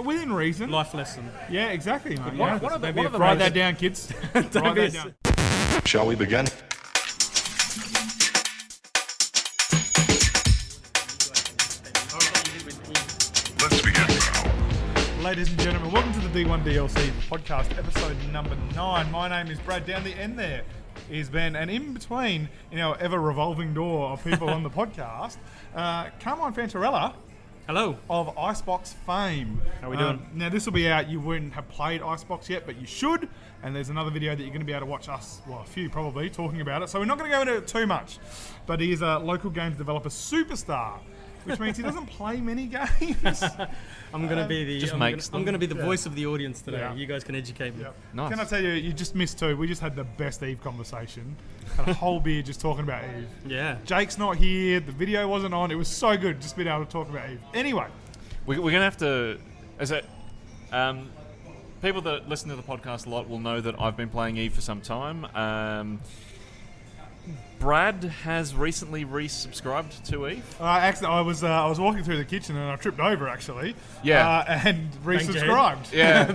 within reason. Life lesson. Yeah, exactly. Mate. One Yeah. of the Write that down, kids. Write that down. Shall we begin? Let's begin now. Ladies and gentlemen, welcome to the D1 DLC podcast, episode number 9. My name is Brad. Down the end there is Ben, and in between, in our ever-revolving door of people on the podcast, Carmine Fantarella. Hello. Of Icebox fame. How we doing? Now, this will be out. You wouldn't have played Icebox yet, but you should. And there's another video that you're going to be able to watch us, well, a few probably, talking about it. So we're not going to go into it too much. But he is a local games developer superstar, which means he doesn't play many games. I'm going to be the I'm going to be the voice of the audience today. Yeah. You guys can educate me. Yep. Nice. Can I tell you, you just missed two. We just had the best Eve conversation. Had a whole beer just talking about Eve. Yeah. Jake's not here. The video wasn't on. It was so good just being able to talk about Eve. Anyway. We're going to have to... people that listen to the podcast a lot will know that I've been playing Eve for some time. Brad has recently resubscribed to Eve. Actually, I was walking through the kitchen and I tripped over, actually. Yeah. And resubscribed. Yeah.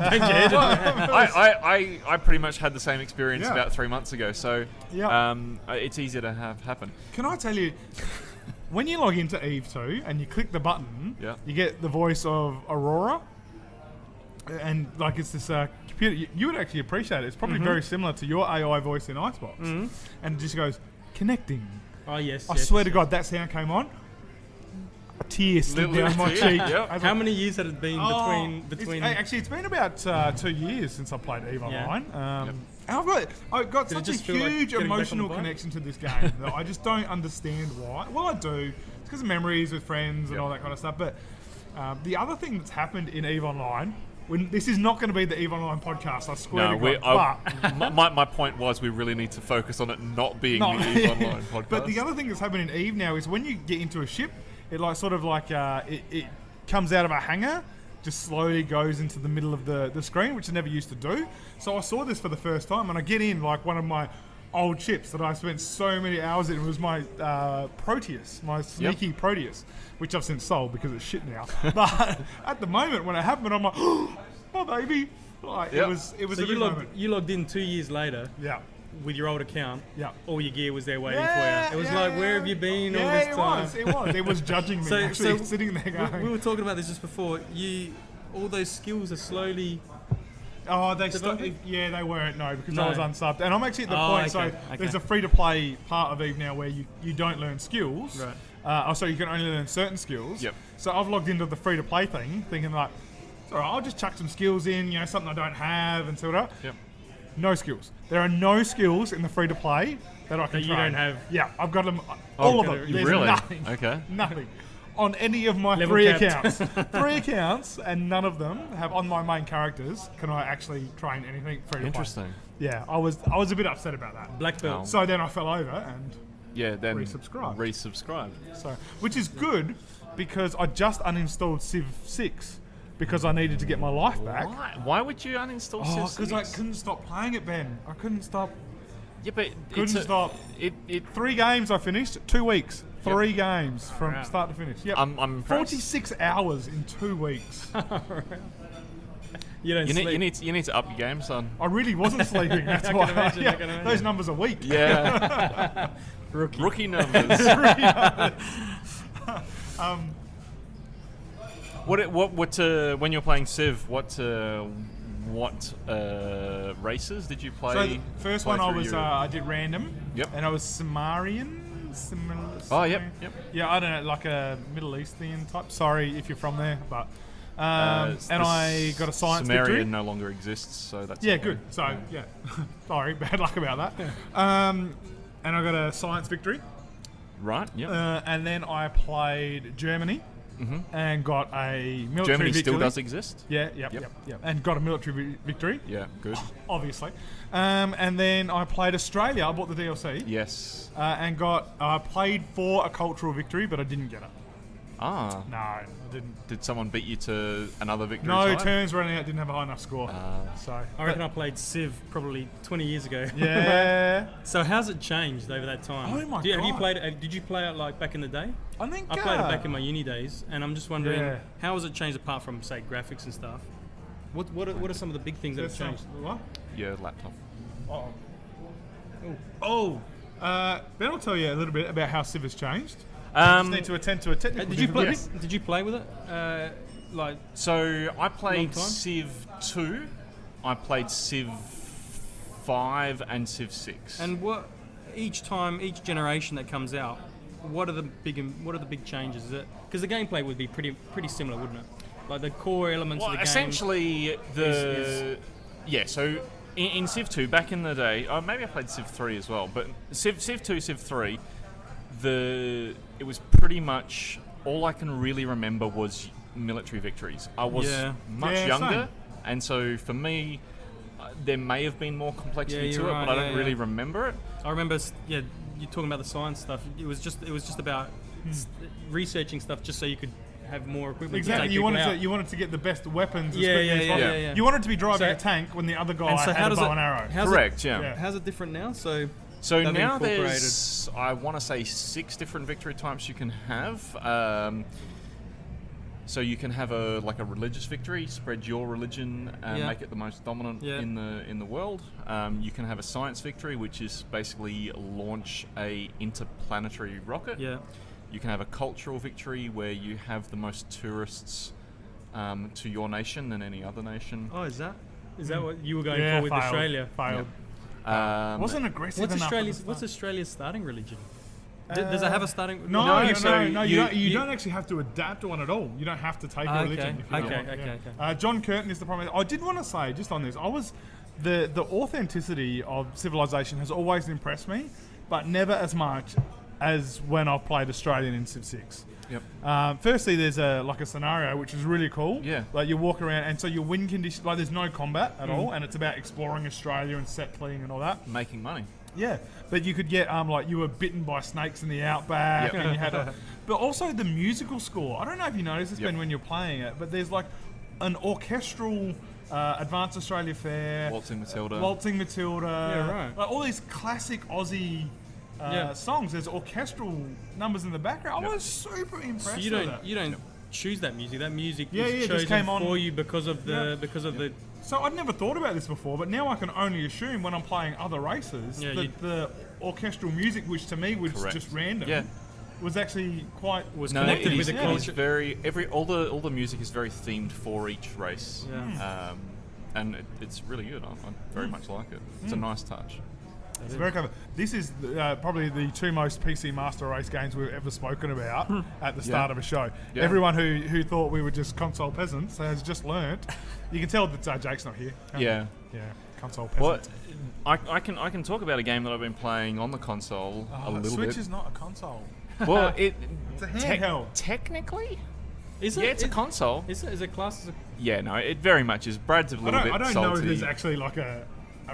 I pretty much had the same experience about 3 months ago, so it's easier to have happen. Can I tell you, when you log into Eve 2 and you click the button, you get the voice of Aurora. And like it's this computer, you would actually appreciate it. It's probably very similar to your AI voice in Icebox. And it just goes, connecting. Oh, yes. I swear to God, that sound came on. A tear slid down my cheek. How many years had it been between? Actually, it's been about 2 years since I played Eve Online. And I've got such a huge emotional connection to this game that I just don't understand why. Well, I do. It's because of memories with friends and all that kind of stuff. But the other thing that's happened in Eve Online, this is not going to be the EVE Online podcast, I swear to God. My point was we really need to focus on it not being the EVE Online podcast. But the other thing that's happened in EVE now is when you get into a ship, it it comes out of a hangar, just slowly goes into the middle of the screen, which it never used to do. So I saw this for the first time, and I get in like one of my old ships that I spent so many hours in. It was my Proteus, my sneaky Proteus, which I've since sold because it's shit now. But at the moment when it happened, I'm like, oh, my baby. Like, it was so a big moment. You logged in 2 years later. Yeah. With your old account. Yeah. All your gear was there waiting for you. It was like, where have you been all this time? It was judging me, so sitting there going. We were talking about this just before. All those skills are slowly... Oh, they weren't, no, because I was unsubbed. And I'm actually at the point, there's a free-to-play part of Eve now where you don't learn skills. Right. So you can only learn certain skills. Yep. So I've logged into the free-to-play thing, thinking like, it's all right, I'll just chuck some skills in, something I don't have, and so on. Yep. No skills. There are no skills in the free-to-play that I can that you train. don't have. Yeah, I've got them, all of them. There's really? Nothing. Okay. Nothing. On any of my Level three capped. accounts. 3 accounts, and none of them have, on my main characters, can I actually train anything free to play. Interesting. Yeah, I was a bit upset about that. Black belt. So then I fell over and then resubscribed. So, which is good because I just uninstalled Civ 6 because I needed to get my life back. Why would you uninstall Civ 6? Because I couldn't stop playing it, Ben. I couldn't stop. Yeah, but couldn't stop. 3 games I finished, 2 weeks. 3 games from start to finish. Yep. I'm 46 hours in 2 weeks. You need to up your game, son. I really wasn't sleeping. That's why. I can imagine. Those numbers are weak. Yeah. Rookie numbers. When you're playing Civ, what races did you play? So the first one I did random. Yep. And I was Sumerian. Oh, yep. Yeah, I don't know, like a Middle Eastern type. Sorry if you're from there, but and I got a science Sumerian victory. no longer exists, so that's good. So sorry, bad luck about that. And I got a science victory. Right. Yeah. And then I played Germany. And got a military Germany victory. still does exist? Yeah, yep. And got a military victory. Yeah, good. Obviously. And then I played Australia. I bought the DLC. Yes. And played for a cultural victory, but I didn't get it. Ah. No, I didn't. Did someone beat you to another victory? No, time? turns running out, didn't have a high enough score. So I reckon I played Civ probably 20 years ago. yeah. So how's it changed over that time? Oh my Have you God. played it? Did you play it like back in the day? I think I played it back in my uni days, and I'm just wondering Yeah. how has it changed apart from say graphics and stuff? What are some of the big things that have changed? What? Your laptop. Oh. Ben will tell you a little bit about how Civ has changed. Um, Just need to attend to a technical Did you play? difficulty. Did you play with it? Like So I played Long time? Civ 2, I played Civ 5 and Civ 6. and what each generation that comes out, what are the big changes? Is it because the gameplay would be pretty similar, wouldn't it? Like the core elements well, of the game. essentially is- yeah. So in Civ 2 back in the day, maybe I played Civ 3 as well, but Civ 2, Civ 3, it was pretty much all I can really remember was military victories. I was much Yeah, younger, same. and so for me, there may have been more complexity Yeah, to you're it, right, but I yeah, don't really yeah. remember it. I remember, you're talking about the science stuff. It was just about researching stuff, just so you could have more equipment. Exactly. To You take people wanted to get the best weapons as Yeah, quickly yeah, as yeah, possible. yeah, yeah. You wanted to be driving So- a tank when the other guy And so had how a does bow it- and arrow. how's Correct, it, yeah. How's it different now? So So they've now incorporated- there's, I want to say, 6 different victory types you can have. So you can have a religious victory, spread your religion and Yeah. make it the most dominant Yeah. in the world. You can have a science victory, which is basically launch a interplanetary rocket. Yeah. You can have a cultural victory where you have the most tourists to your nation than any other nation. Oh, is that what you were going Yeah, for with failed. Australia? Failed. Wasn't aggressive What's enough. at the Australia's start. starting religion? Does it have a starting? No, No, no, so no. you- You don't actually have to adapt to one at all. You don't have to take a Okay, religion. If you don't okay, want. okay, Yeah. okay. John Curtin is the prime minister. I did want to say, just on this, the authenticity of Civilization has always impressed me, but never as much as when I've played Australian in Civ 6. Yep. Firstly, there's a scenario which is really cool. Yeah. Like you walk around, and so your win condition, like there's no combat at all, and it's about exploring Australia and settling and all that. Making money. Yeah, but you could get like you were bitten by snakes in the outback, Yep. and you had but also the musical score. I don't know if you noticed this, Yep. Ben, when you're playing it, but there's like an orchestral Advanced Australia Fair, Waltzing Matilda. Waltzing Matilda, Yeah, right. like all these classic Aussie Yeah. songs. There's orchestral numbers in the background. I was super impressed. So you with don't it. you don't choose that music. That music Yeah, is yeah, it just chosen came on. for you because of the So I'd never thought about this before, but now I can only assume when I'm playing other races Yeah, that the orchestral music, which to me was Correct. just random, Yeah. was actually quite was No, connected it with is, the it is culture. very all the music is very themed for each race. Yeah. And it's really good. I very much like it. It's a nice touch. It's very clever. This is probably the 2 most PC Master Race games we've ever spoken about at the start of a show. Yeah. Everyone who thought we were just console peasants has just learnt. You can tell that Jake's not here. Yeah. Yeah, console Well, peasant. I can talk about a game that I've been playing on the console a little Switch bit. is not a console. Well, it's a handheld. Technically, Is it? yeah, it's a console. Is it classed as a? Yeah, no, it very much is. Brad's a little bit I don't salty. know if there's actually like a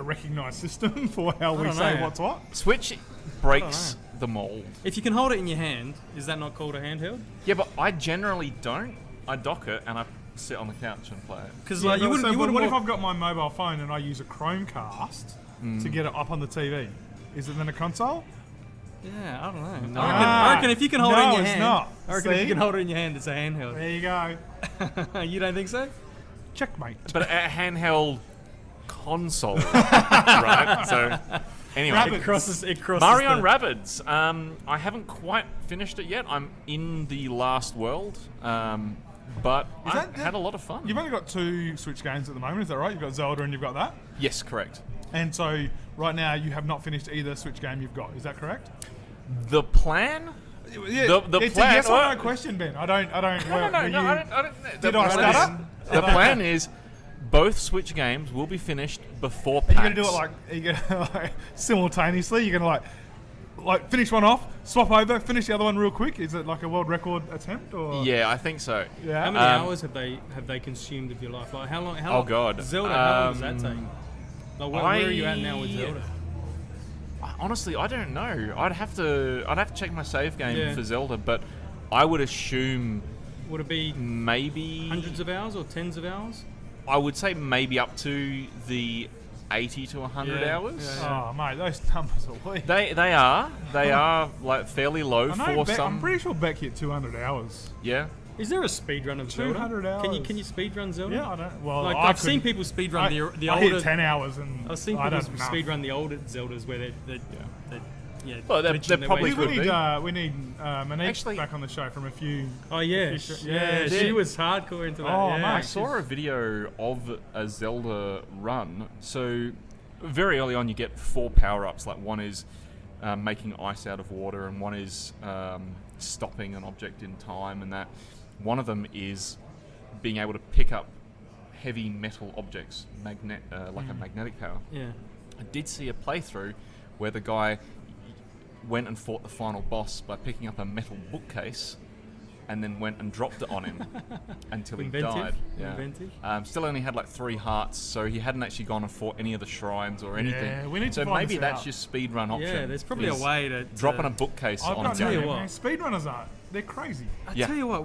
recognised system for how we don't say know. what's what. Switch breaks the mold. If you can hold it in your hand, is that not called a handheld? Yeah, but I generally don't. I dock it and I sit on the couch and play it. Because Yeah, like you but wouldn't. what if walk- I've got my mobile phone and I use a Chromecast to get it up on the TV? Is it then a console? Yeah, I don't know. No. I reckon if you can hold it in No, your it's hand, not. I reckon if See? you can hold it in your hand, it's a handheld. There you go. You don't think so? Checkmate. But a handheld console, right? So, anyway, Rabbids. It crosses. Mario and the- Rabbids. I haven't quite finished it yet. I'm in the last world, but I that- had a lot of fun. You've only got 2 Switch games at the moment, is that right? You've got Zelda and you've got that. Yes, correct. And so right now you have not finished either Switch game you've got. Is that correct? The plan? Yeah, The it's plan- a yes or oh. no question, Ben. I don't. No, were you- I don't. Did I stutter? The plan is both Switch games will be finished before Are you PAX. gonna do it like simultaneously? You're gonna like finish one off, swap over, finish the other one real quick. Is it like a world record attempt or? Yeah, I think so. Yeah. How many hours have they consumed of your life? Like how long? Oh, God. Zelda. How long does that take? Like where are you at now with Zelda? Honestly, I don't know. I'd have to check my save game Yeah. for Zelda, but I would assume Would it be maybe hundreds of hours or tens of hours? I would say maybe up to the 80 to 100 Yeah, hours. yeah. Oh, mate, those numbers are weak. They are like fairly low I know for some. I'm pretty sure Beck hit 200 hours. Yeah. Is there a speedrun of Zelda? 200 hours. Can you speedrun Zelda? Yeah, I don't. Well, Like I I've seen couldn't- people speedrun the I older. hit 10 hours and I've seen I people don't know. speedrun the older Zeldas where they're Well, they're glitching their probably way We through. need we need Monique Actually- back on the show from a few. Oh yeah, Yeah, she was hardcore into that. Oh, yeah. mate. I saw a video of a Zelda run. So very early on, you get 4 power-ups. Like one is making ice out of water, and one is stopping an object in time, and that one of them is being able to pick up heavy metal objects, like a magnetic power. Yeah. I did see a playthrough where the guy went and fought the final boss by picking up a metal bookcase and then went and dropped it on him until he Inventive. died. Inventive. Still only had like 3 hearts, so he hadn't actually gone and fought any of the shrines or anything. Yeah, we need to so find maybe this that's out. your speedrun option. Yeah, there's probably a is way to dropping a bookcase I've on got a tell you no, what. man. Speedrunners are they're crazy. I Yeah. tell you what,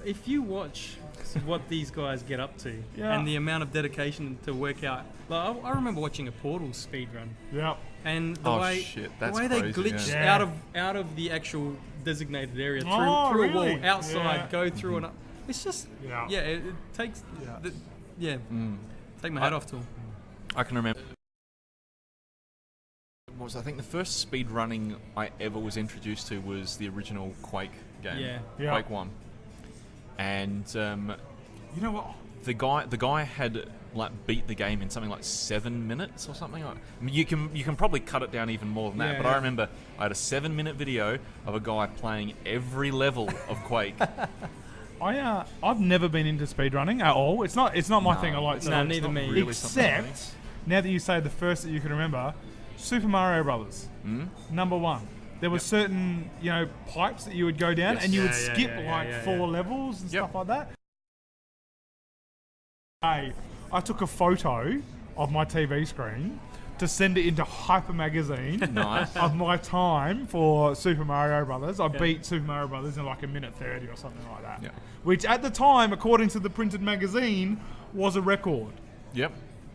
if you watch what these guys get up to Yeah. and the amount of dedication to work out, like I remember watching a Portal speedrun. Yeah. And the Oh, way shit, the that's way they crazy, glitch yeah. out of the actual designated area through Oh, a really? wall outside, Yeah. go through and up. It's just Yeah. it takes Yeah. take my hat off to them. I can remember. I think the first speed running I ever was introduced to was the original Quake game. Yeah. Yeah. Quake 1. And You know what? the guy had like beat the game in something like 7 minutes or something. I mean, you can probably cut it down even more than that. Yeah, But yeah. I remember I had a 7-minute video of a guy playing every level of Quake. I've never been into speedrunning at all. It's not my No, thing. I like it's to. No, not- it's neither not me. really something I Except now that you say the first that you can remember, Super Mario Brothers, number 1. There were certain pipes that you would go down Yes. and you would Yeah, skip yeah, like yeah, 4 yeah. levels and Yep. stuff like that. I took a photo of my TV screen to send it into Hyper Magazine Nice. of my time for Super Mario Brothers. I beat Super Mario Brothers in like a minute 30 or something like that. Yeah. Which at the time, according to the printed magazine, was a record. Yep.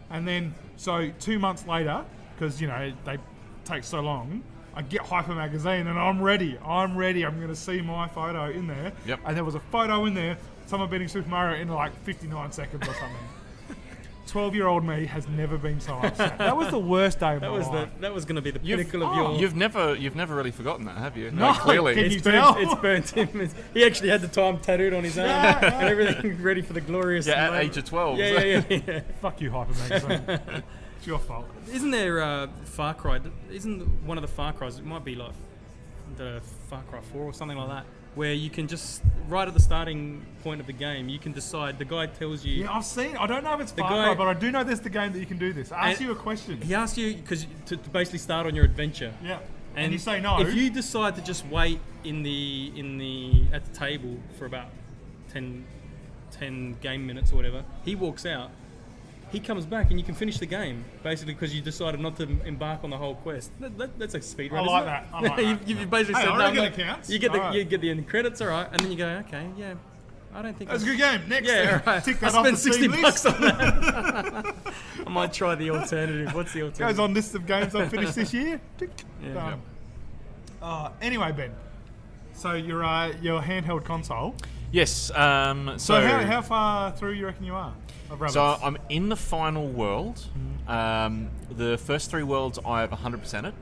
And then, so 2 months later, because, they take so long, I get Hyper Magazine and I'm ready. I'm going to see my photo in there. Yep. And there was a photo in there, someone beating Super Mario in like 59 seconds or something. 12-year-old me has never been so upset. That was the worst day of my life. That was going to be the You've- pinnacle of your. You've never really forgotten that, have you? No, clearly. can you It's tell? burnt him. He actually had the time tattooed on his arm and everything ready for the glorious. Yeah, at moment. age of 12. Yeah. Fuck you, Hyper Magazine. It's your fault. Isn't there Far Cry? Isn't one of the Far Cries? It might be like the Far Cry 4 or something like that, where you can just right at the starting point of the game, you can decide. The guy tells you. Yeah, I've seen. I don't know if it's The Far guy- Cry, but I do know there's the game that you can do this. I ask And you a question. He asks you because to basically start on your adventure. Yeah. And you say no. If you decide to just wait at the table for about 10 game minutes or whatever, he walks out. He comes back and you can finish the game basically because you decided not to embark on the whole quest. That's a speed run. I like isn't that. it? I like that. You've basically Hey, said I no. reckon no. it counts. You get Alright. you get the end credits, all right, and then you go, okay, yeah. I don't think That's a good game. Next. Yeah, right. Tick I that off spent the 60 Steam bucks list. on that. I might try the alternative. What's the alternative? Goes on list of games I've finished this year. Tick. Yeah. Done. Anyway, Ben. So your handheld console. Yes. So how far through you reckon you are? Of Rabbids? So I'm in the final world. The first 3 worlds I have 100%ed.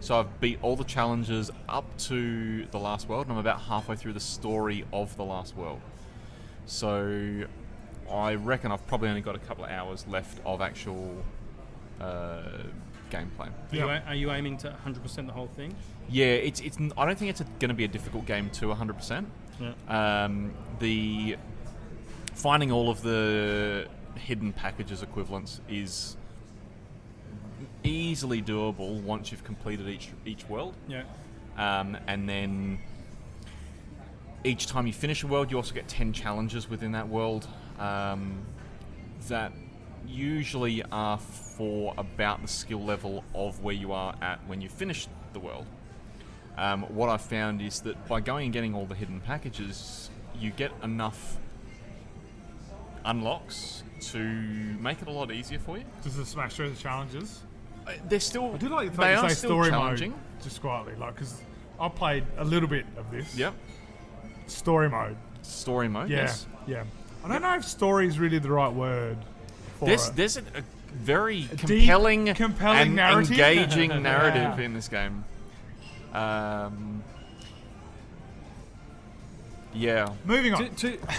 So I've beat all the challenges up to the last world, and I'm about halfway through the story of the last world. So I reckon I've probably only got a couple of hours left of actual gameplay. Are you aiming to 100% the whole thing? Yeah, it's. I don't think it's going to be a difficult game to 100%. Yeah. The finding all of the hidden packages equivalents is easily doable once you've completed each world. Yeah. And then each time you finish a world, you also get 10 challenges within that world that usually are for about the skill level of where you are at when you finish the world. what I've found is that by going and getting all the hidden packages, you get enough unlocks to make it a lot easier for you. Just to smash through the challenges. They're still, I do like the they fact are you say still story challenging. mode, just quietly, like, because I played a little bit of this. Yep. Story mode. Story mode, Yeah, yes. yeah. I don't know if story is really the right word for it. There's a very deep, compelling and narrative. engaging narrative Yeah. in this game. Yeah. Moving on.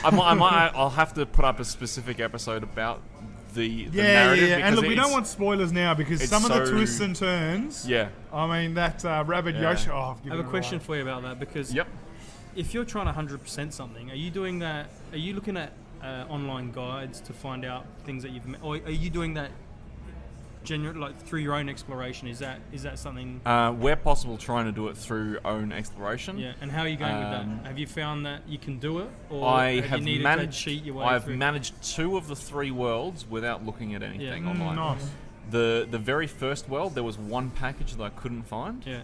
I'll have to put up a specific episode about the narrative. Yeah. And because look, we don't it's- want spoilers now because it's some of the so- twists and turns. Yeah. I mean, that Rabbid Yeah. Yoshi. Oh, I've I given have a it question away. for you about that because Yep. if you're trying to 100% something, are you doing that? Are you looking at online guides to find out things that you've met, or are you doing that like through your own exploration? Is that something? Where possible, trying to do it through own exploration. Yeah, and how are you going with that? Have you found that you can do it, or I have have you needed managed. to cheat your way I've through? managed 2 of the 3 worlds without looking at anything Yeah. online. Nice. The very first world, there was one package that I couldn't find. Yeah.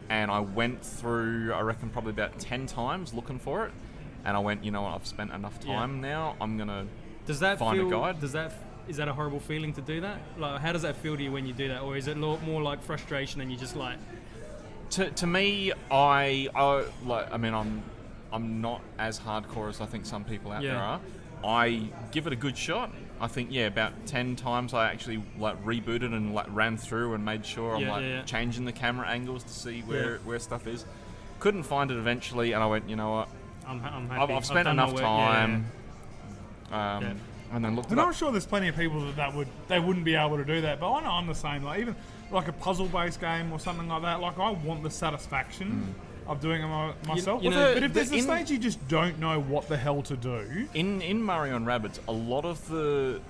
And I went through, I reckon, probably about 10 times looking for it. And I went, you know what, I've spent enough time now. I'm gonna Does that find feel? a guide. Is that a horrible feeling to do that? Like, how does that feel to you when you do that, or is it more like frustration and you just like? To me, I'm not as hardcore as I think some people out there are. I give it a good shot. I think about 10 times I actually rebooted and ran through and made sure I'm changing the camera angles to see where stuff is. Couldn't find it eventually, and I went, you know what? I'm happy. I've spent done my enough work. time. And then looked And it I'm up. sure there's plenty of people they wouldn't be able to do that. But I know I'm the same. Like even like a puzzle-based game or something like that. Like I want the satisfaction of doing it myself. you know, but if there's a in- stage you just don't know what the hell to do. In Mario and Rabbids, a lot of the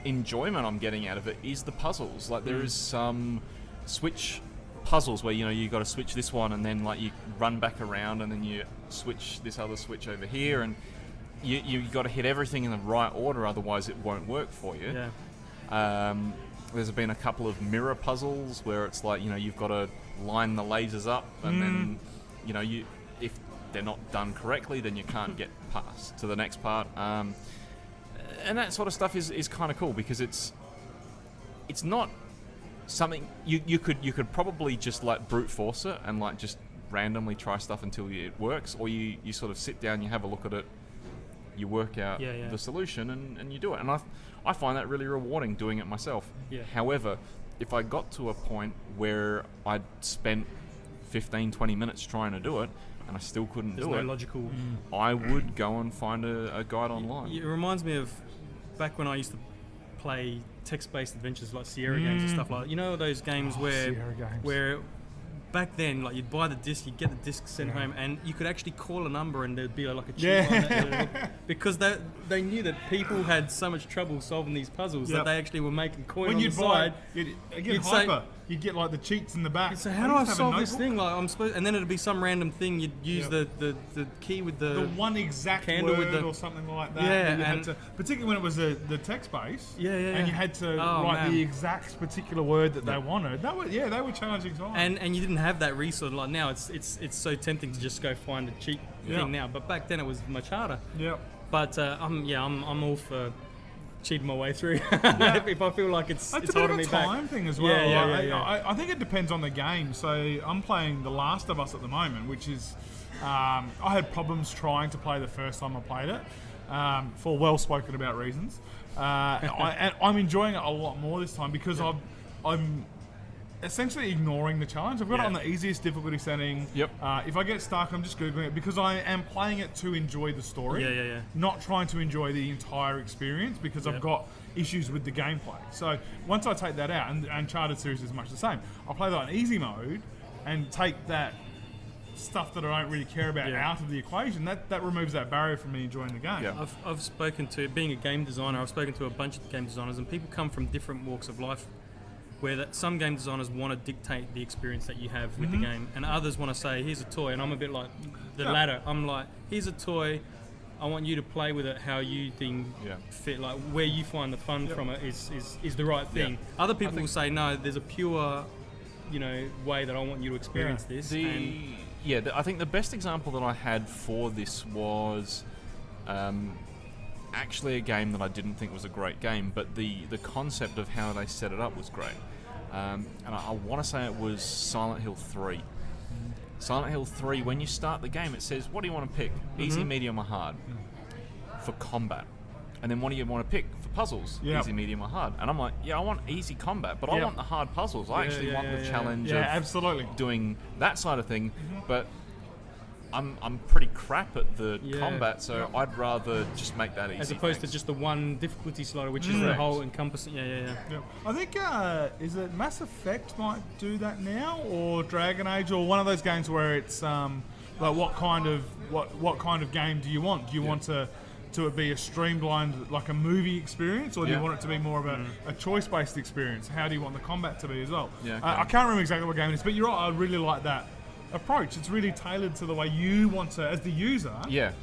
enjoyment I'm getting out of it is the puzzles. Like there is some switch puzzles where you got to switch this one and then you run back around and then you switch this other switch over here and you got to hit everything in the right order, otherwise it won't work for you. Yeah. There's been a couple of mirror puzzles where it's you've got to line the lasers up and then if they're not done correctly, then you can't get past to the next part. And that sort of stuff is kind of cool because it's not something you could probably just brute force it and just randomly try stuff until it works, or you sort of sit down, you have a look at it, you work out the solution and you do it. And I find that really rewarding doing it myself. Yeah. However, if I got to a point where I'd spent 15-20 minutes trying to do it and I still couldn't There's do no it, logical. I would go and find a guide online. It reminds me of back when I used to play text-based adventures like Sierra games and stuff like that. You know those games Sierra games. where back then, you'd buy the disc, you'd get the disc sent home, and you could actually call a number and there'd be a chip on it. Because they knew that people had so much trouble solving these puzzles that they actually were making coin When on the you'd side. you'd say- hyper. You'd get the cheats in the back. You'd say, how do I solve this thing? I'm supposed, and then it'd be some random thing. You'd use the key with The one exact candle word with the- or something like that. Yeah, that you had and- to, particularly when it was the text base. Yeah. And you had to write the exact particular word that they wanted. They were challenging times. And you didn't have that resource like now. It's so tempting to just go find a cheap thing now. But back then it was much harder. Yeah. But I'm all for cheating my way through if I feel like it's a bit of holding a me back. time thing as well. I think it depends on the game. So I'm playing The Last of Us at the moment, which is I had problems trying to play the first time I played it for well spoken about reasons. And I'm enjoying it a lot more this time because I'm essentially ignoring the challenge. I've got it on the easiest difficulty setting. Yep. If I get stuck, I'm just Googling it because I am playing it to enjoy the story. Yeah. Not trying to enjoy the entire experience because I've got issues with the gameplay. So once I take that out, and Uncharted series is much the same, I'll play that on easy mode and take that stuff that I don't really care about out of the equation. That removes that barrier from me enjoying the game. Yeah. I've spoken to, being a game designer, I've spoken to a bunch of game designers, and people come from different walks of life, where some game designers want to dictate the experience that you have with the game, and others want to say, here's a toy, and I'm a bit like the latter. I'm like, here's a toy, I want you to play with it how you deem fit, like where you find the fun from it is the right thing. Other people will say, no, there's way that I want you to experience this. I think the best example that I had for this was actually a game that I didn't think was a great game, but the concept of how they set it up was great. And I want to say it was Silent Hill 3. Silent Hill 3, when you start the game, it says, what do you want to pick? Easy, medium, or hard? For combat. And then what do you want to pick for puzzles? Easy, medium, or hard? And I'm like, I want easy combat, but I want the hard puzzles. I actually want the challenge of absolutely doing that side of thing. But I'm pretty crap at the combat, so I'd rather just make that easy. As opposed to just the one difficulty slider, which is the whole encompassing. Yeah. I think is it Mass Effect might do that now, or Dragon Age, or one of those games where it's like what kind of game do you want? Do you want to it be a streamlined, like a movie experience, or do you want it to be more of a choice-based experience? How do you want the combat to be as well? I can't remember exactly what game it is, but you're right, I really like that approach. It's really tailored to the way you want to, as the user,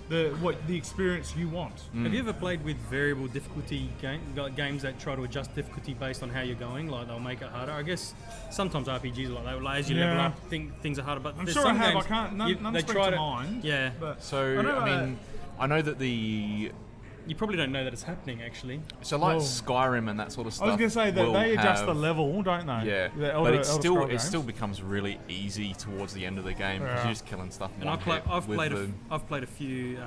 the experience you want. Have you ever played with variable difficulty games that try to adjust difficulty based on how you're going? Like they'll make it harder. I guess sometimes RPGs are like that. Like as you level up, things are harder. But I'm there's sure some I have. games I can't. None they spring try to mind. Yeah. But so I know that the. You probably don't know that it's happening, actually. So like Skyrim and that sort of stuff. I was going to say that they adjust the level, don't they? Yeah, but it still becomes really easy towards the end of the game because you're just killing stuff. And I've played a few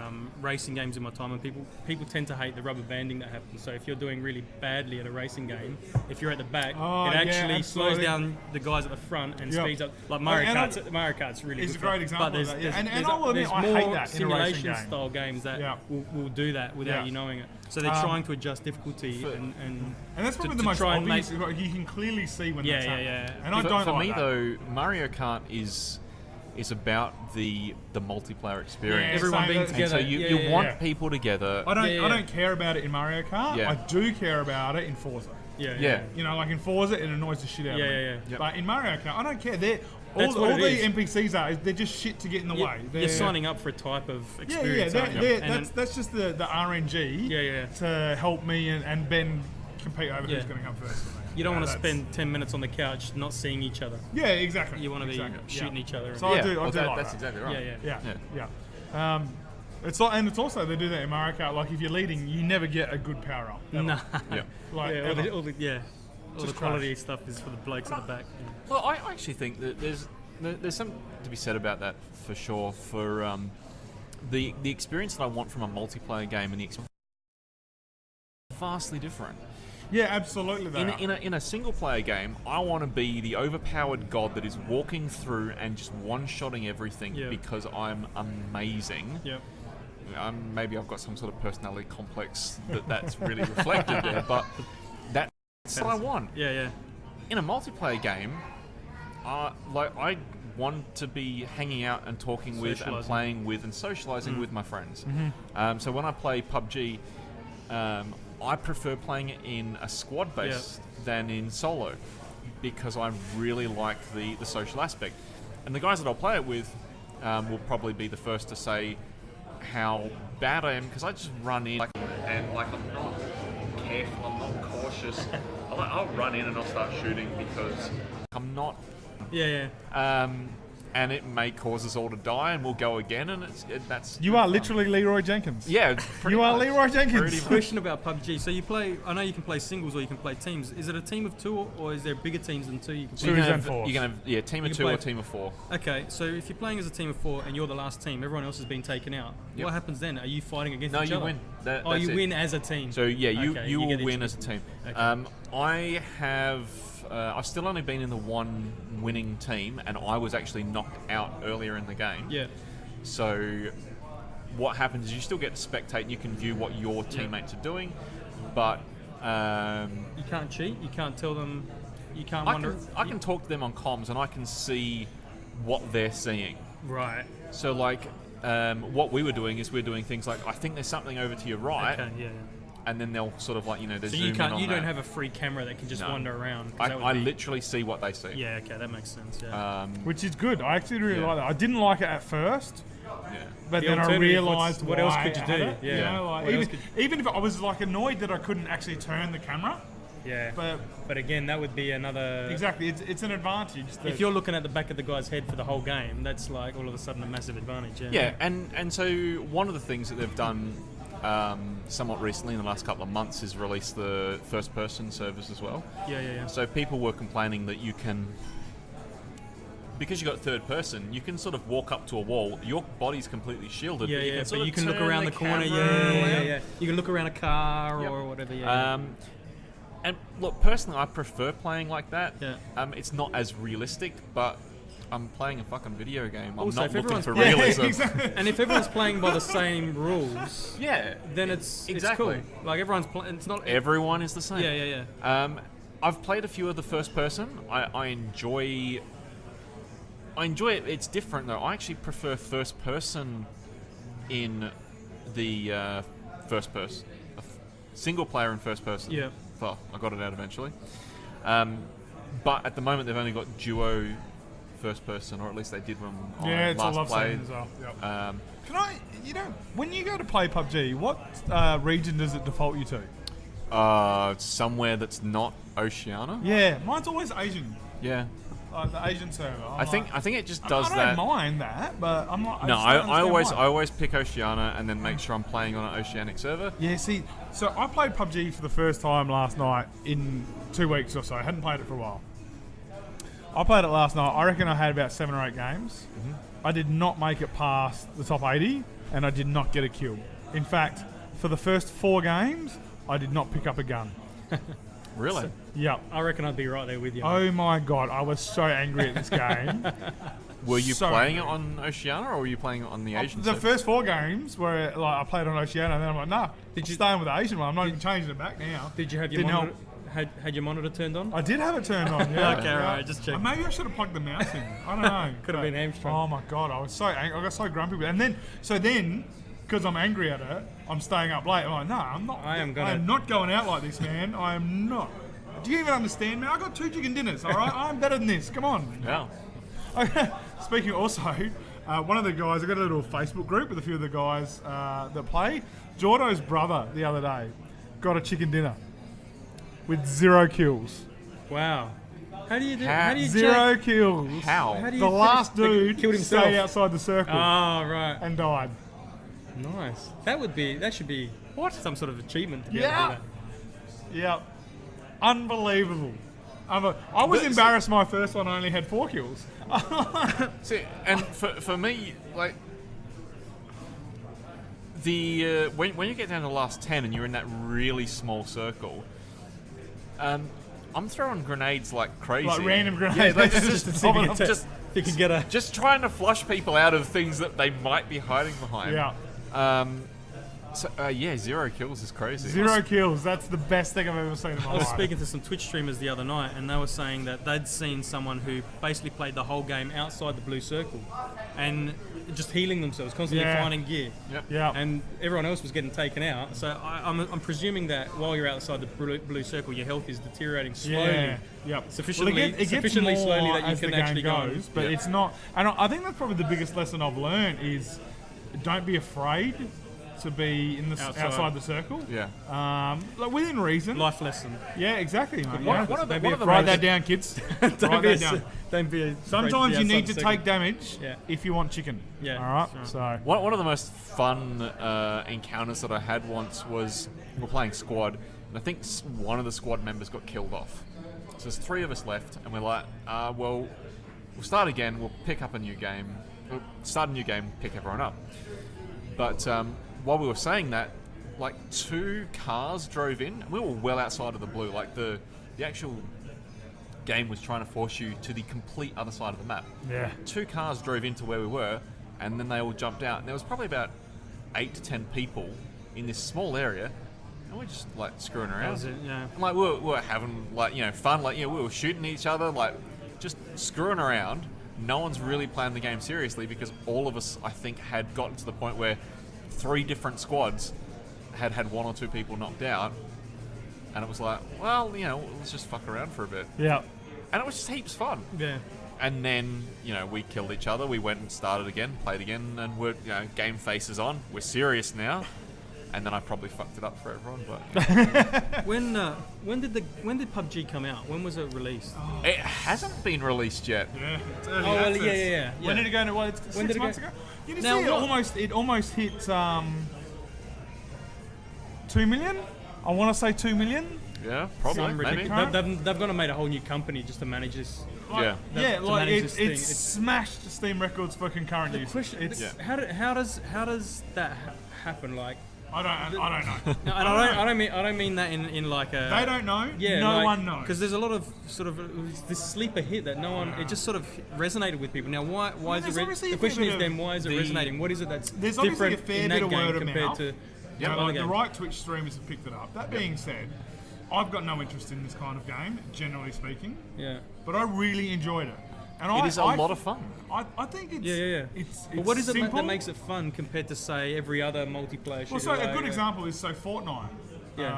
racing games in my time, and people tend to hate the rubber banding that happens. So if you're doing really badly at a racing game, if you're at the back, it actually slows down the guys at the front and speeds up. Like Mario Kart's really good. It's a great example. But there's more simulation-style games that will do that without you knowing it. So they're trying to adjust difficulty and that's probably the most obvious. You can clearly see when that's happening. And I don't for like me that. though, Mario Kart is about the multiplayer experience. Everyone being together. And so you want people together. I don't care about it in Mario Kart. I do care about it in Forza. You know, like in Forza, it annoys the shit out of me. But in Mario Kart, I don't care. All the NPCs they're just shit to get in the way. You're signing up for a type of experience. That's just the RNG to help me and Ben compete over who's going to come first. You don't want to spend 10 minutes on the couch not seeing each other. Yeah, exactly. You want to be shooting each other. So I do like that's that. exactly right. Yeah. It's also they do that in Mario Kart. Like if you're leading, you never get a good power up. Nah. Like all the quality stuff is for the blokes at the back. Well, I actually think that there's something to be said about that for sure. For the experience that I want from a multiplayer game and the experience vastly different. Yeah, absolutely. In a single player game, I want to be the overpowered god that is walking through and just one-shotting everything because I'm amazing. Maybe I've got some sort of personality complex that's really reflected there, but that's what I want. In a multiplayer game, I want to be hanging out and talking with and playing with and socializing with my friends. So when I play PUBG, I prefer playing it in a squad base than in solo because I really like the social aspect. And the guys that I'll play it with will probably be the first to say how bad I am because I just run in and I'm not careful, I'm not cautious. I'll run in and I'll start shooting because I'm not. And it may cause us all to die, and we'll go again, and that's. You are literally Leroy Jenkins. Yeah, you are Leroy Jenkins. Question about PUBG. So you play. I know you can play singles or you can play teams. Is it a team of two, or is there bigger teams than two? You can play? Twos and fours. You can have team of two or team of four. Okay, so if you're playing as a team of four and you're the last team, everyone else has been taken out. What happens then? Are you fighting against each other? No, you win. You win as a team. So you will win as a team. Okay. I've still only been in the one winning team, and I was actually knocked out earlier in the game. So what happens is you still get to spectate and you can view what your teammates are doing, but you can't cheat. You can't tell them. You can't I can talk to them on comms and I can see what they're seeing. Right. So like what we were doing is we're doing things like, I think there's something over to your right. Okay, and then they'll sort of like, they so zoom you can't. in on You don't that. have a free camera that can just wander around. I literally see what they see. Yeah, okay, that makes sense. Which is good. I actually really like that. I didn't like it at first, but The then I realised what else could you do? Even if I was like annoyed that I couldn't actually turn the camera, Yeah. But But again, that would be another. exactly, it's an advantage. If you're looking at the back of the guy's head for the whole game, that's like all of a sudden a massive advantage. Yeah. Yeah, and so one of the things that they've done somewhat recently in the last couple of months is release the first-person service as well. Yeah. So people were complaining that you can, because you got third person, you can sort of walk up to a wall. Your body's completely shielded. Yeah, but you yeah. can sort But of you can look turn around the corner. camera Yeah. around. You can look around a car Yep. or whatever. Yeah. And look, personally, I prefer playing like that. Yeah. It's not as realistic, but I'm playing a fucking video game. I'm Also, not if looking everyone's for playing- realism. exactly. And if everyone's playing by the same rules, Yeah, then it's exactly. cool. Like everyone's playing. It's not. Everyone is the same. Yeah. I've played a few of the first person. I enjoy it. It's different though. I actually prefer first person in the first person, single player in first person. Yeah. Well, I got it out eventually. But at the moment they've only got duo first person, or at least they did when Yeah, I it's all last I've played. seen as well. Yep. Um, Can I, when you go to play PUBG, what region does it default you to? somewhere that's not Oceania. Yeah, mine's always Asian. Yeah. The Asian server. I think it just does I that. don't mind that, but I'm not. No, just I don't understand why. always pick Oceania and then make sure I'm playing on an Oceanic server. Yeah, see, so I played PUBG for the first time last night in 2 weeks or so. I hadn't played it for a while. I played it last night. I reckon I had about 7 or 8 games. Mm-hmm. I did not make it past the top 80, and I did not get a kill. In fact, for the first 4 games, I did not pick up a gun. Really? Yep. I reckon I'd be right there with you. Oh my god, I was so angry at this game. Were you So playing it angry. on Oceania or were you playing it on the Asian The server? first 4 games where like I played on Oceania, and then I'm like, nah, I'm staying with the Asian one. I'm not even changing it back now. Did you have your Didn't monitor? Had your monitor turned on? I did have it turned on. Yeah. Okay, right, just checking. Maybe I should have plugged the mouse in. I don't know. Could have been hamstrung. Oh my god, I was so angry. I got so grumpy with it. And then, because I'm angry at it, I'm staying up late. I'm like, no, I'm not. I am not going out like this, man. I am not. Do you even understand, man? I got 2 chicken dinners. All right, I'm better than this. Come on. Yeah. Speaking also, one of the guys, I got a little Facebook group with a few of the guys that play. Jordo's brother the other day got a chicken dinner with 0 kills. Wow. How do you do? How- How do you 0 kills. How? How do you The last finish- dude killed himself? stayed outside the circle Oh right. and died. Nice. That should be some sort of achievement to be able Yeah. to do Yeah. Unbelievable. I was But- embarrassed my first one only had 4 kills. See, and for me, like the when you get down to the last 10 and you're in that really small circle, I'm throwing grenades like crazy. Like random grenades. Yeah, like Just to see if you I'm can just that. You can get a. just trying to flush people out of things that they might be hiding behind. Yeah. So 0 kills is crazy. 0 kills. That's the best thing I've ever seen in my I was life. speaking to some Twitch streamers the other night, and they were saying that they'd seen someone who basically played the whole game outside the blue circle, and just healing themselves, constantly Yeah. finding gear. Yep. Yeah. And everyone else was getting taken out. So I'm presuming that while you're outside the blue circle, your health is deteriorating slowly. Yeah. Yep. Sufficiently- Well, it gets sufficiently more slowly that you as can the game actually go on. goes, but Yeah. it's not. And I think that's probably the biggest lesson I've learned is don't be afraid to be in the outside the circle. Yeah. Like within reason. Life lesson. Yeah, exactly, mate. One- Yeah. one of the- Don't be one of the afraid. Write that down, kids. Write Don't be that down. don't be afraid to Sometimes be you need outside to the take circle. damage Yeah. if you want chicken. Yeah, All right. that's So. One of the most fun encounters that I had once was we were playing squad, and I think one of the squad members got killed off. So there's 3 of us left, and we're like, well, we'll start again. We'll pick up a new game. We'll start a new game, pick everyone up. But while we were saying that, like 2 cars drove in, and we were well outside of the blue. Like the actual game was trying to force you to the complete other side of the map. Yeah. 2 cars drove into where we were, and then they all jumped out. And there was probably about 8 to 10 people in this small area, and we're just like screwing around. That was it, yeah. And, like we were having like fun, like we were shooting each other, like just screwing around. No one's really playing the game seriously because all of us, I think, had gotten to the point where 3 different squads had 1 or 2 people knocked out, and it was like, well, let's just fuck around for a bit, Yeah. and it was just heaps fun. Yeah. And then, we killed each other. We went and started again, played again, and we're, game faces on. We're serious now. and then I probably fucked it up for everyone. But When did PUBG come out? When was it released? it hasn't been released yet. Yeah, it's early Oh, well, access. yeah. When did it go into? Well, it's When 6 did it months go? ago. You can Now, see what- it almost hit 2 million. I want to say 2 million. Yeah, probably. Some Maybe. ridiculous. They've gone and made a whole new company just to manage this. Yeah. Yeah, to like manage it's this thing. it's smashed Steam records for concurrent use. Question: It's, Yeah. How does that happen? Like, I don't know. no, and I don't mean that in like a. They don't know. Yeah, no one knows. Because there's a lot of sort of this sleeper hit that no one. It just sort of resonated with people. Now, why is there's it? obviously The a question fair is bit then of why is it the- resonating? What is it that's There's obviously different a fair in bit that of game word of compared mouth. to You know, other like the games? right Twitch streamers have picked it up. That being said, I've got no interest in this kind of game, generally speaking. Yeah. But I really enjoyed it. And It is a lot of fun. I think it's Yeah. It's But what is it simple. that makes it fun compared to say every other multiplayer shooter? Well, so a like, good example is Fortnite. Yeah.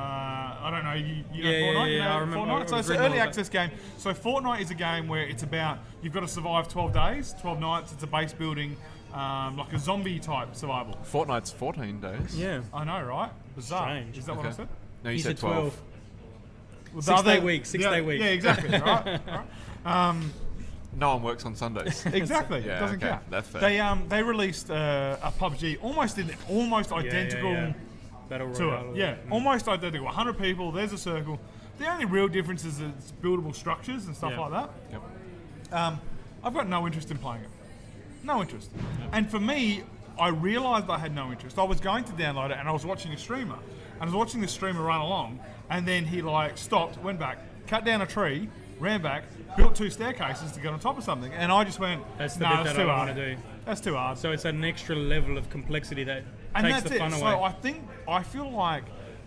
I don't know. You know Yeah, Fortnite? You yeah, know I remember. Fortnite? So I've it's an read early all access game. So Fortnite is a game where it's about you've got to survive 12 days, 12 nights. It's a base building, like a zombie type survival. Fortnite's 14 days. Yeah. I know, right? Bizarre. Strange. Is that what I Okay. said? No, you He said said 12. 12. Well, the 6 day other- week. 6 yeah, day week. Yeah, exactly. Right. Right. No one works on Sundays. Exactly. Yeah, it doesn't okay, count. that's fair. They released a PUBG almost identical Yeah. Battle to Royale. it. Yeah, almost identical. 100 people. There's a circle. The only real difference is it's buildable structures and stuff Yeah. like that. Yep. I've got no interest in playing it. No interest. And for me, I realised I had no interest. I was going to download it and I was watching a streamer. And I was watching the streamer run along and then he like stopped, went back, cut down a tree, ran back, built 2 staircases to get on top of something. And I just went, That's the no, bit that's that too I hard. want to do. That's too hard. So it's an extra level of complexity that And takes that's the it. fun So away. I feel like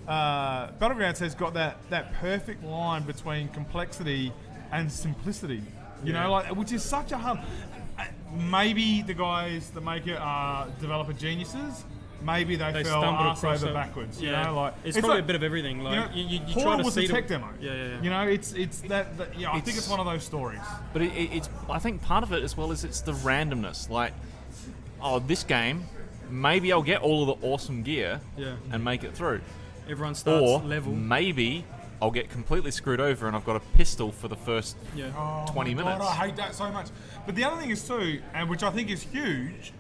Battlegrounds has got that perfect line between complexity and simplicity. You know, like which is such a hard. Maybe the guys that make it are developer geniuses. Maybe they fell stumbled arse across over it. backwards. Yeah. You know, like it's probably like, a bit of everything. Like you try Portal to was see a tech the, demo. Yeah. You know, it's that yeah. I think It's- it's one of those stories. But it's I think part of it as well is it's the randomness. Like, oh, this game, maybe I'll get all of the awesome gear Yeah. and make it through. Everyone starts Or level. maybe I'll get completely screwed over and I've got a pistol for the first Yeah. Oh 20 my minutes. God, I hate that so much. But the other thing is too, and which I think is huge,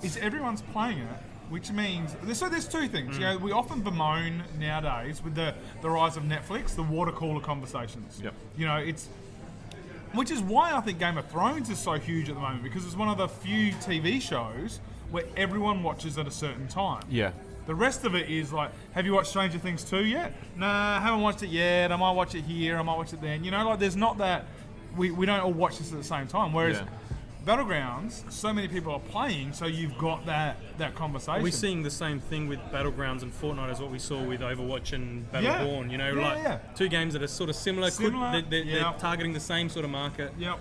is everyone's playing it, which means so there's 2 things. You know, we often bemoan nowadays with the rise of Netflix, the water cooler conversations. Yep. You know, which is why I think Game of Thrones is so huge at the moment because it's one of the few TV shows where everyone watches at a certain time. Yeah. The rest of it is like, have you watched Stranger Things 2 yet? Nah, haven't watched it yet. I might watch it here, I might watch it then. You know, like there's not that, we don't all watch this at the same time. Whereas Yeah. Battlegrounds, so many people are playing, so you've got that conversation. We're seeing the same thing with Battlegrounds and Fortnite as what we saw with Overwatch and Battleborn. You know, Yeah. 2 games that are sort of similar. Similar, They're yeah. targeting the same sort of market. Yep.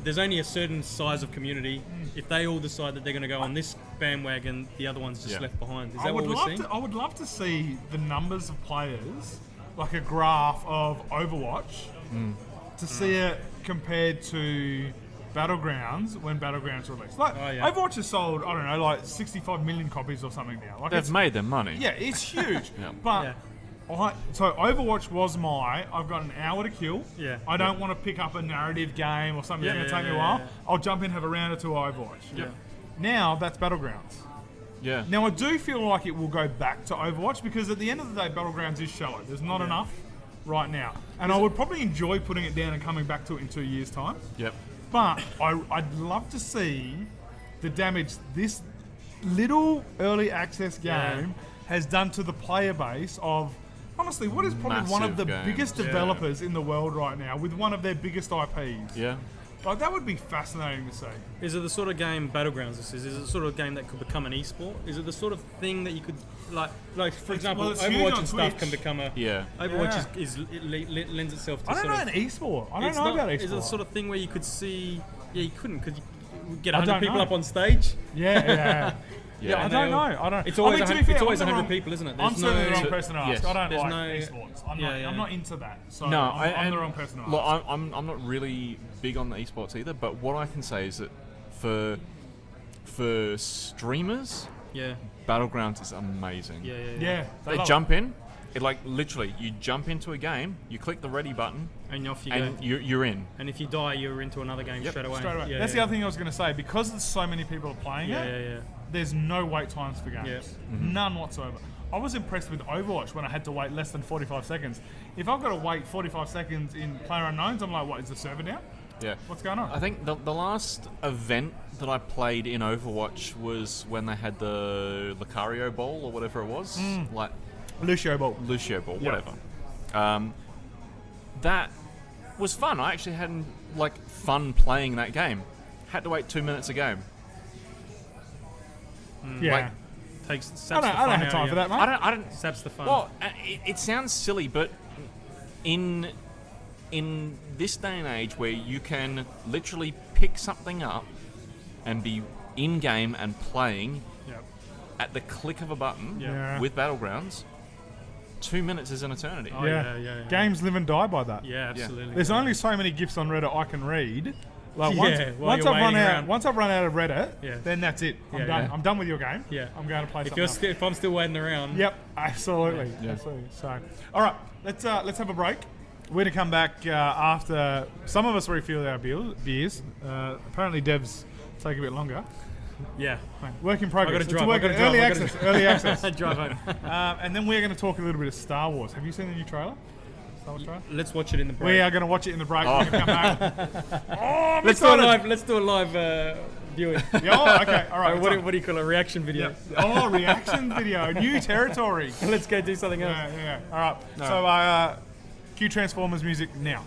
There's only a certain size of community. If they all decide that they're going to go on this bandwagon, the other one's just Yeah. left behind. Is I that would what we're love seeing? to. I would love to see the numbers of players, like a graph of Overwatch, to see it compared to Battlegrounds when Battlegrounds released. Like Oh, yeah. Overwatch has sold, I don't know, like 65 million copies or something now. Like They've it's, made their money. yeah, it's huge. Yeah. But Yeah. so Overwatch was I've got an hour to kill. Yeah. I don't want to pick up a narrative game or something Yeah, that's going to take me a yeah, while. yeah. I'll jump in, have a round or 2 of Overwatch. Yeah. Now that's Battlegrounds. Yeah. Now I do feel like it will go back to Overwatch because at the end of the day, Battlegrounds is shallow. There's not enough right now, and I would probably enjoy putting it down and coming back to it in 2 years' time. Yep. But I'd love to see the damage this little early access game Yeah. has done to the player base of, honestly, what is probably one of the Massive biggest games. developers in the world right now with one of their biggest IPs. Yeah. Like, that would be fascinating to see. Is it the sort of game Battlegrounds this is? Is it the sort of game that could become an esport? Is it the sort of thing that you could like for example, well, it's huge Overwatch on and stuff Twitch. can become a Yeah. Overwatch it lends itself to I don't sort know of an esport. I don't it's know not- about esport. Is it the sort of thing where you could see? Yeah, you couldn't because you get I 100 don't people know. up on stage. Yeah. Yeah. I And don't they know. all- I don't. It's always I mean, to 100 be fair, it's always I'm the 100 wrong- people, isn't it? I'm certainly the wrong no, person to ask. Yes. I don't There's like no- esports. I'm, Yeah, not, yeah. I'm not into that. So No, I'm the wrong person to ask. Look, I'm not really big on the esports either, but what I can say is that for streamers, Yeah. Battlegrounds is amazing. Yeah. They love jump in. It like literally, you jump into a game, you click the ready button, And off you and go. you're in. And if you die, you're into another game straight away. Straight away. Yeah, That's yeah. the other thing I was going to say. Because there's so many people playing Yeah, it, yeah, yeah. there's no wait times for games. Yeah. Mm-hmm. None whatsoever. I was impressed with Overwatch when I had to wait less than 45 seconds. If I've got to wait 45 seconds in PlayerUnknown's, I'm like, what, is the server down? Yeah. What's going on? I think the last event that I played in Overwatch was when they had the Lucario Bowl or whatever it was. Like Lucio Ball. Lucio Ball, Yeah. whatever. That was fun. I actually had like fun playing that game. Had to wait 2 minutes a game. Yeah. Like, Saps I don't the fun have out time of for you. that, mate. I don't. Saps the fun. Well, it sounds silly, but in this day and age where you can literally pick something up and be in game and playing Yep. at the click of a button Yeah. with Battlegrounds, 2 minutes is an eternity. Oh, yeah. Games live and die by that. Yeah, absolutely. There's only so many GIFs on Reddit I can read. Like Yeah, while you're waiting around. once I've run out of Reddit, Yeah. then that's it. I'm Yeah, done. yeah. I'm done with your game. Yeah. I'm going to play If something you're else. if I'm still waiting around. Yep, absolutely. Yeah. Absolutely. So, all right, let's have a break. We're going to come back after some of us refuel our beers. Apparently, Dev's take a bit longer. Yeah. Work in progress. I It's gotta drive. work- I gotta drive, early I gotta access. Early access. Drive home. And then we're going to talk a little bit of Star Wars. Have you seen the new trailer? Star Wars trailer? Let's watch it in the break. We are going to watch it in the break. We're going to come back. Oh, I'm Let's do a excited. live. Let's do a live viewing. Yeah, oh, okay, all right. What do you call it? A reaction video. Oh, reaction video, new territory. Let's go do something else. Yeah. All right. So, cue Transformers music now.